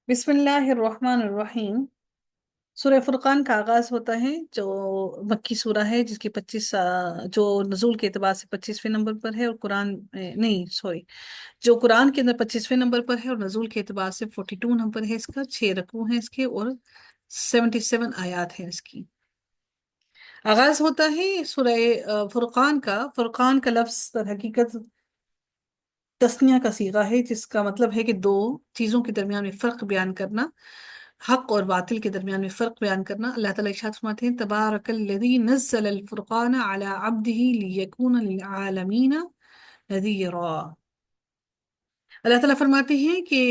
بسم اللہ الرحمن الرحیم۔ سورہ فرقان کا آغاز ہوتا ہے جو مکی سورہ ہے، جس کی 25 جو نزول کے اعتبار سے 25ویں نمبر پر ہے، اور قرآن نہیں سوری جو قرآن کے اندر 25ویں نمبر پر ہے، اور نزول کے اعتبار سے 42 نمبر ہے اس کا، 6 رکوع ہیں اس کے، اور 77 آیات ہیں اس کی۔ آغاز ہوتا ہے سورہ فرقان کا۔ فرقان کا لفظ در حقیقت تسنیہ کا صیغہ ہے، جس کا مطلب ہے کہ دو چیزوں کے درمیان میں فرق بیان کرنا، حق اور باطل کے درمیان میں فرق بیان کرنا۔ اللہ تعالیٰ ارشاد فرماتے ہیں تبارک الذی نزل الفرقان علی عبدہ لیکون للعالمین نذیرا۔ اللہ تعالیٰ فرماتے ہیں کہ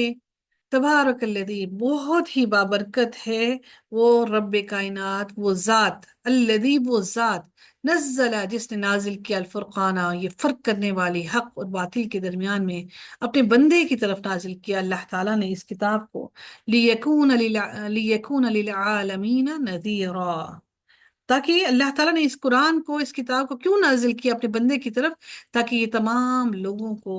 تبارک الذی، بہت ہی بابرکت ہے وہ رب کائنات، وہ ذات، الذی وہ ذات، نزلہ جس نے نازل کیا، الفرقانہ یہ فرق کرنے والی حق اور باطل کے درمیان میں اپنے بندے کی طرف نازل کیا اللہ تعالیٰ نے اس کتاب کو، لیکون للعالمین نذیرا، تاکہ اللہ تعالیٰ نے اس قرآن کو، اس کتاب کو کیوں نازل کیا اپنے بندے کی طرف، تاکہ یہ تمام لوگوں کو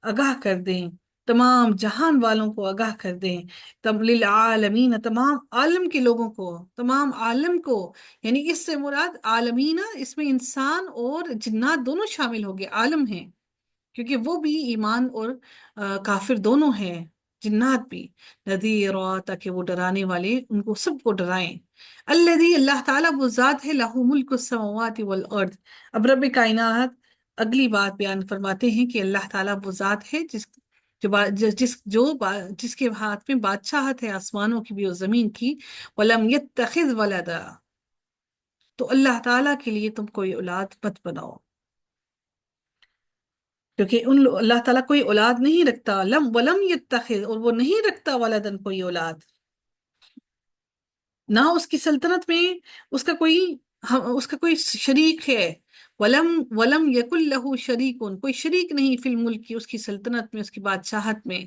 آگاہ کر دیں، تمام جہان والوں کو آگاہ کر دیں، تب للعالمین تمام عالم کے لوگوں کو، تمام عالم کو، یعنی اس سے مراد عالمین، اس میں انسان اور جنات دونوں شامل ہو گئے، عالم ہیں کیونکہ وہ بھی ایمان اور کافر دونوں ہیں، جنات بھی، نذیرا تاکہ وہ ڈرانے والے ان کو سب کو ڈرائیں۔ الذی، اللہ تعالیٰ وہ ذات ہے، لہ ملک السماوات والارض۔ اب رب کائنات اگلی بات بیان فرماتے ہیں کہ اللہ تعالیٰ وہ ذات ہے جس کے ہاتھ میں بادشاہت ہے آسمانوں کی بھی اور زمین کی، ولم یتخذ ولدا، تو اللہ تعالیٰ کے لیے تم کوئی اولاد مت بناؤ، کیونکہ اللہ تعالیٰ کوئی اولاد نہیں رکھتا، ولم یتخذ، اور وہ نہیں رکھتا، ولدن کوئی اولاد، نہ اس کی سلطنت میں اس کا کوئی شریک ہے، ولم یکن لہ شریکن، کوئی شریک نہیں، فی الملک کی، اس کی سلطنت میں، اس کی بادشاہت میں۔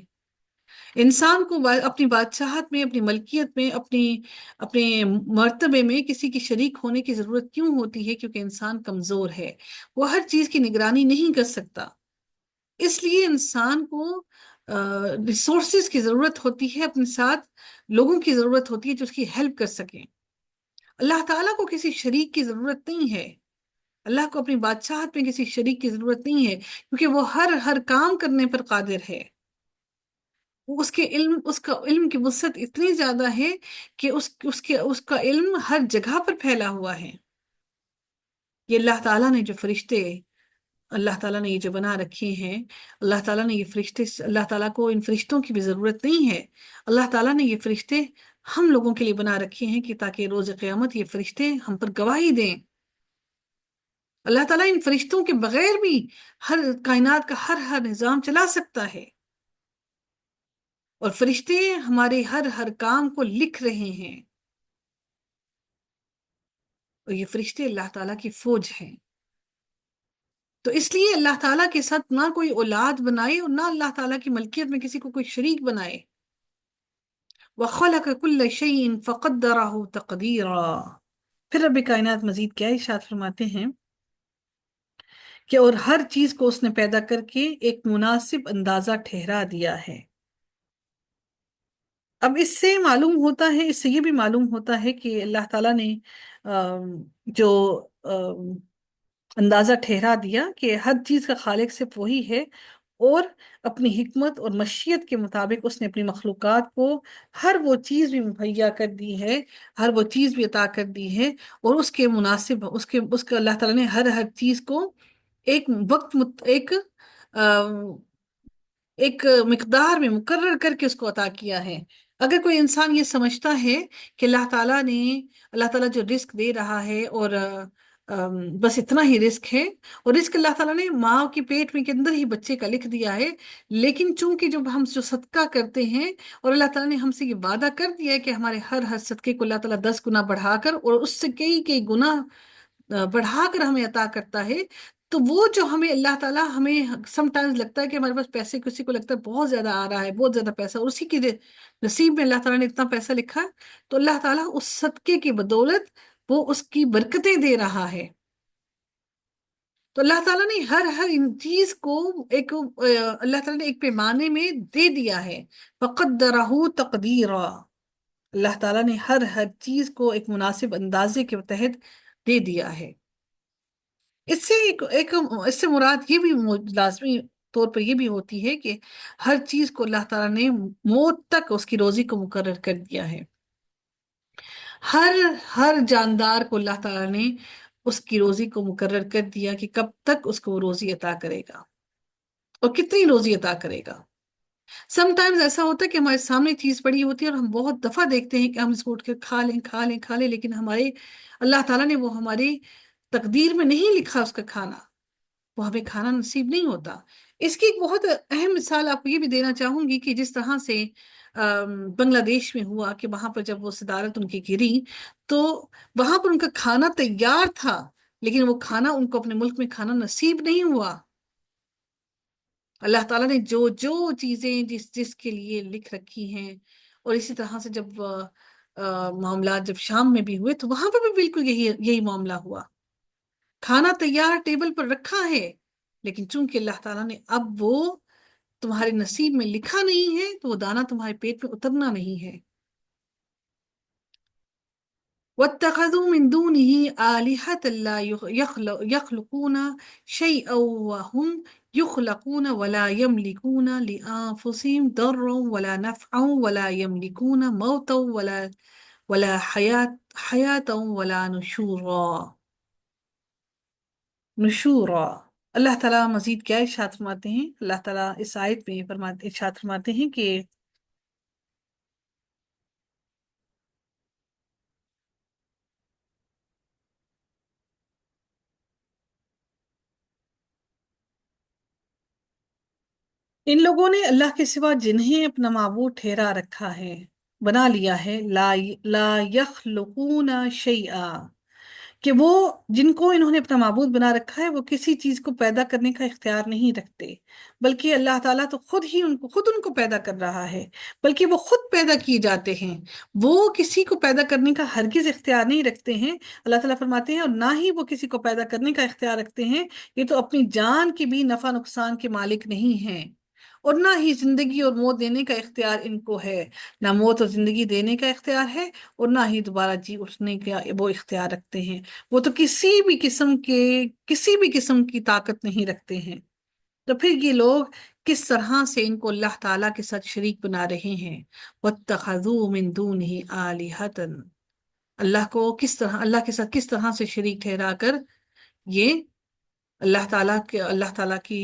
انسان کو اپنی بادشاہت میں، اپنی ملکیت میں، اپنے مرتبے میں کسی کی شریک ہونے کی ضرورت کیوں ہوتی ہے؟ کیونکہ انسان کمزور ہے، وہ ہر چیز کی نگرانی نہیں کر سکتا، اس لیے انسان کو ریسورسز کی ضرورت ہوتی ہے، اپنے ساتھ لوگوں کی ضرورت ہوتی ہے جو اس کی ہیلپ کر سکیں۔ اللہ تعالیٰ کو کسی شریک کی ضرورت نہیں ہے، اللہ کو اپنی بادشاہت میں کسی شریک کی ضرورت نہیں ہے، کیونکہ وہ ہر کام کرنے پر قادر ہے۔ اس کا علم کی وسعت اتنی زیادہ ہے کہ اس کا علم ہر جگہ پر پھیلا ہوا ہے۔ یہ اللہ تعالیٰ نے جو فرشتے، اللہ تعالیٰ نے یہ جو بنا رکھے ہیں، اللہ تعالیٰ نے یہ فرشتے، اللہ تعالیٰ کو ان فرشتوں کی بھی ضرورت نہیں ہے، اللہ تعالیٰ نے یہ فرشتے ہم لوگوں کے لیے بنا رکھے ہیں کہ تاکہ روز قیامت یہ فرشتے ہم پر گواہی دیں۔ اللہ تعالیٰ ان فرشتوں کے بغیر بھی ہر کائنات کا ہر نظام چلا سکتا ہے، اور فرشتے ہمارے ہر کام کو لکھ رہے ہیں، اور یہ فرشتے اللہ تعالیٰ کی فوج ہیں۔ تو اس لیے اللہ تعالیٰ کے ساتھ نہ کوئی اولاد بنائے، اور نہ اللہ تعالیٰ کی ملکیت میں کسی کو کوئی شریک بنائے۔ وَخَلَقَ كُلَّ شَيْءٍ فَقَدَّرَهُ تَقْدِيرًا۔ پھر رب کائنات مزید کیا ارشاد فرماتے ہیں کہ اور ہر چیز کو اس نے پیدا کر کے ایک مناسب اندازہ ٹھہرا دیا ہے۔ اب اس سے معلوم ہوتا ہے، اس سے یہ بھی معلوم ہوتا ہے کہ اللہ تعالیٰ نے جو اندازہ ٹھہرا دیا کہ ہر چیز کا خالق صرف وہی ہے، اور اپنی حکمت اور مشیت کے مطابق اس نے اپنی مخلوقات کو ہر وہ چیز بھی مہیا کر دی ہے، ہر وہ چیز بھی عطا کر دی ہے، اور اس کے مناسب اس کے اللہ تعالیٰ نے ہر چیز کو ایک وقت ایک مقدار میں مقرر کر کے اس کو عطا کیا ہے۔ اگر کوئی انسان یہ سمجھتا ہے کہ اللہ تعالیٰ جو رزق دے رہا ہے اور بس اتنا ہی رزق ہے، اور رزق اللہ تعالیٰ نے ماں کے پیٹ میں کے اندر ہی بچے کا لکھ دیا ہے، لیکن چونکہ جب ہم جو صدقہ کرتے ہیں، اور اللہ تعالیٰ نے ہم سے یہ وعدہ کر دیا ہے کہ ہمارے ہر صدقے کو اللہ تعالیٰ 10 گنا بڑھا کر، اور اس سے کئی گنا بڑھا کر ہمیں عطا کرتا ہے، تو وہ جو ہمیں اللہ تعالیٰ، ہمیں سم ٹائمز لگتا ہے کہ ہمارے پاس پیسے، کسی کو لگتا ہے بہت زیادہ آ رہا ہے، بہت زیادہ پیسہ، اور اسی کی نصیب میں اللہ تعالیٰ نے اتنا پیسہ لکھا، تو اللہ تعالیٰ اس صدقے کی بدولت وہ اس کی برکتیں دے رہا ہے۔ تو اللہ تعالیٰ نے ہر ہر ان چیز کو ایک اللہ تعالیٰ نے ایک پیمانے میں دے دیا ہے، فقدرہ تقدیرا، اللہ تعالیٰ نے ہر ہر چیز کو ایک مناسب اندازے کے تحت دے دیا ہے۔ اس سے اس سے مراد یہ بھی لازمی طور پر یہ بھی ہوتی ہے کہ ہر چیز کو اللہ تعالیٰ نے موت تک اس کی روزی کو مقرر کر دیا ہے۔ ہر ہر جاندار کو اللہ تعالیٰ نے اس کی روزی کو مقرر کر دیا کہ کب تک اس کو وہ روزی عطا کرے گا اور کتنی روزی عطا کرے گا۔ سم ٹائمز ایسا ہوتا ہے کہ ہمارے سامنے چیز پڑی ہوتی ہے اور ہم بہت دفعہ دیکھتے ہیں کہ ہم اس کو اٹھ کے کھا لیں کھا لیں کھا لیں، لیکن ہمارے اللہ تعالیٰ نے وہ ہماری تقدیر میں نہیں لکھا اس کا کھانا، وہ ہمیں کھانا نصیب نہیں ہوتا۔ اس کی ایک بہت اہم مثال آپ کو یہ بھی دینا چاہوں گی کہ جس طرح سے بنگلہ دیش میں ہوا کہ وہاں پر جب وہ صدارت ان کی گری تو وہاں پر ان کا کھانا تیار تھا، لیکن وہ کھانا ان کو اپنے ملک میں کھانا نصیب نہیں ہوا۔ اللہ تعالیٰ نے جو جو چیزیں جس جس کے لیے لکھ رکھی ہیں، اور اسی طرح سے جب معاملات جب شام میں بھی ہوئے تو وہاں پر بھی بالکل یہی معاملہ ہوا۔ کھانا تیار ٹیبل پر رکھا ہے، لیکن چونکہ اللہ تعالیٰ نے اب وہ تمہارے نصیب میں لکھا نہیں ہے تو وہ دانہ تمہارے پیٹ میں اترنا نہیں ہے۔ وَاتَّخَذُوا مِن دُونِهِ آلِهَةً لَا يَخْلُقُونَ شَيْئًا وَهُمْ يُخْلَقُونَ وَلَا يَمْلِكُونَ لِأَنفُسِهِمْ ضَرًّا وَلَا نَفْعًا وَلَا يَمْلِكُونَ مَوْتًا وَلَا حَيَاةً وَلَا نشورا۔ اللہ تعالیٰ مزید کیا ارشاد فرماتے ہیں؟ اللہ تعالیٰ اس آیت میں ارشاد فرماتے ہیں کہ ان لوگوں نے اللہ کے سوا جنہیں اپنا معبود ٹھہرا رکھا ہے، بنا لیا ہے، لا یخلقون شیئا، کہ وہ جن کو انہوں نے اپنا معبود بنا رکھا ہے وہ کسی چیز کو پیدا کرنے کا اختیار نہیں رکھتے، بلکہ اللہ تعالیٰ تو خود ان کو پیدا کر رہا ہے، بلکہ وہ خود پیدا کیے جاتے ہیں، وہ کسی کو پیدا کرنے کا ہرگز اختیار نہیں رکھتے ہیں۔ اللہ تعالیٰ فرماتے ہیں اور نہ ہی وہ کسی کو پیدا کرنے کا اختیار رکھتے ہیں، یہ تو اپنی جان کے بھی نفع نقصان کے مالک نہیں ہیں، اور نہ ہی زندگی اور موت دینے کا اختیار ان کو ہے، نہ موت اور زندگی دینے کا اختیار ہے اور نہ ہی دوبارہ جی اٹھنے کا وہ اختیار رکھتے ہیں۔ وہ تو کسی بھی قسم کی طاقت نہیں رکھتے ہیں، تو پھر یہ لوگ کس طرح سے ان کو اللہ تعالیٰ کے ساتھ شریک بنا رہے ہیں؟ وَاتَّخَذُوا مِن دُونِهِ آلِهَةً، اللہ کے ساتھ کس طرح سے شریک ٹھہرا کر یہ اللہ تعالیٰ کی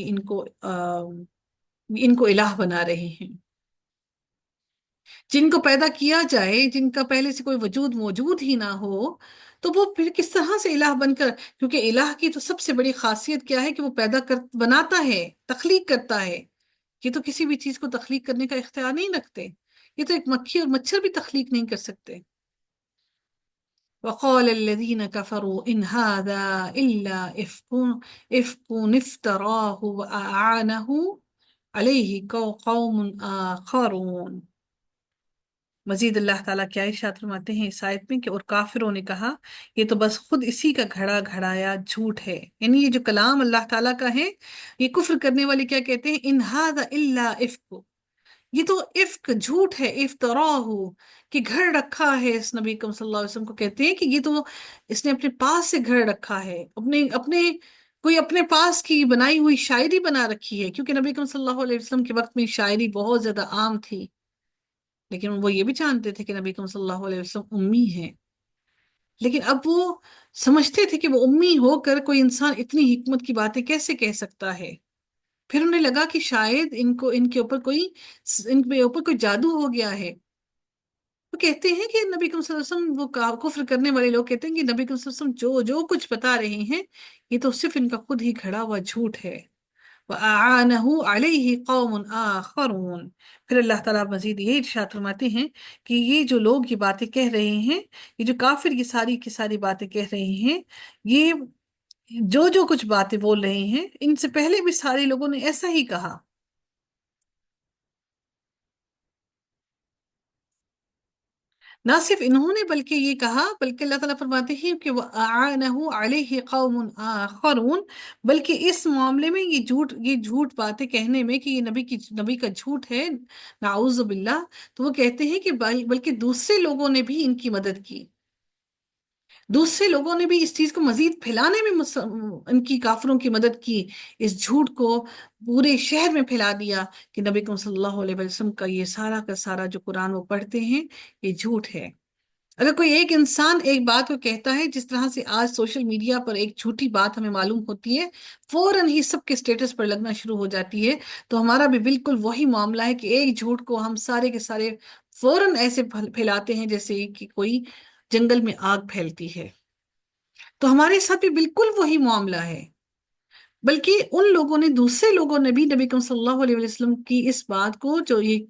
ان کو الہ بنا رہے ہیں، جن کو پیدا کیا جائے، جن کا پہلے سے کوئی وجود موجود ہی نہ ہو، تو وہ پھر کس طرح سے الہ بن کر، کیونکہ الہ کی تو سب سے بڑی خاصیت کیا ہے کہ وہ بناتا ہے، تخلیق کرتا ہے۔ یہ تو کسی بھی چیز کو تخلیق کرنے کا اختیار نہیں رکھتے، یہ تو ایک مکھی اور مچھر بھی تخلیق نہیں کر سکتے۔ وقال الذين كفروا إن هذا إلا إفك افتراه وأعانه عليه قوم آخرون۔ مزید اللہ تعالیٰ کیا ارشاد فرماتے ہیں اس آیت میں کہ اور کافروں نے کہا یہ تو بس خود اسی کا گھڑا گھڑایا جھوٹ ہے، یعنی یہ جو کلام اللہ تعالیٰ کا ہے، یہ کفر کرنے والے کیا کہتے ہیں؟ ان ھذا الا افک، یہ تو افک جھوٹ ہے، افتراہ، کہ گھڑ رکھا ہے اس نبی کریم صلی اللہ علیہ وسلم کو، کہتے ہیں کہ یہ تو اس نے اپنے پاس سے گھڑ رکھا ہے، کوئی اپنے پاس کی بنائی ہوئی شاعری بنا رکھی ہے، کیونکہ نبی کریم صلی اللہ علیہ وسلم کے وقت میں شاعری بہت زیادہ عام تھی، لیکن وہ یہ بھی جانتے تھے کہ نبی کریم صلی اللہ علیہ وسلم امی ہیں، لیکن اب وہ سمجھتے تھے کہ وہ امی ہو کر کوئی انسان اتنی حکمت کی باتیں کیسے کہہ سکتا ہے۔ پھر انہیں لگا کہ شاید ان کے اوپر کوئی جادو ہو گیا ہے۔ وہ کہتے ہیں کہ نبی کریم صلی اللہ علیہ وسلم، وہ کفر کرنے والے لوگ کہتے ہیں کہ نبی کریم صلی اللہ علیہ وسلم جو کچھ بتا رہے ہیں یہ تو صرف ان کا خود ہی گھڑا ہوا جھوٹ ہے۔ وَأَعَانَهُ عَلَيْهِ قَوْمٌ آخَرُونَ۔ پھر اللہ تعالیٰ مزید یہ ارشاد فرماتے ہیں کہ یہ جو لوگ یہ باتیں کہہ رہے ہیں، یہ جو کافر یہ ساری کی ساری باتیں کہہ رہے ہیں، یہ جو کچھ باتیں بول رہے ہیں، ان سے پہلے بھی سارے لوگوں نے ایسا ہی کہا۔ نہ صرف انہوں نے بلکہ یہ کہا، بلکہ اللہ تعالیٰ فرماتے ہیں کہ وَأَعَانَهُ عَلَيْهِ قَوْمٌ آخَرُونَ، بلکہ اس معاملے میں یہ جھوٹ باتیں کہنے میں کہ یہ نبی کا جھوٹ ہے، نعوذ باللہ، تو وہ کہتے ہیں کہ بلکہ دوسرے لوگوں نے بھی ان کی مدد کی، دوسرے لوگوں نے بھی اس چیز کو مزید پھیلانے میں ان کی کافروں کی مدد کی، اس جھوٹ کو پورے شہر میں پھیلا دیا کہ نبی کریم صلی اللہ علیہ وسلم کا یہ سارا کا سارا جو قرآن وہ پڑھتے ہیں یہ جھوٹ ہے۔ اگر کوئی ایک انسان ایک بات کو کہتا ہے، جس طرح سے آج سوشل میڈیا پر ایک جھوٹی بات ہمیں معلوم ہوتی ہے، فوراً ہی سب کے سٹیٹس پر لگنا شروع ہو جاتی ہے، تو ہمارا بھی بالکل وہی معاملہ ہے کہ ایک جھوٹ کو ہم سارے کے سارے فوراً ایسے پھیلاتے ہیں جیسے کہ کوئی جنگل میں آگ پھیلتی ہے۔ تو ہمارے ساتھ بھی بالکل وہی معاملہ ہے، بلکہ ان لوگوں نے، دوسرے لوگوں نے بھی نبی کریم صلی اللہ علیہ وسلم کی اس بات کو، جو یہ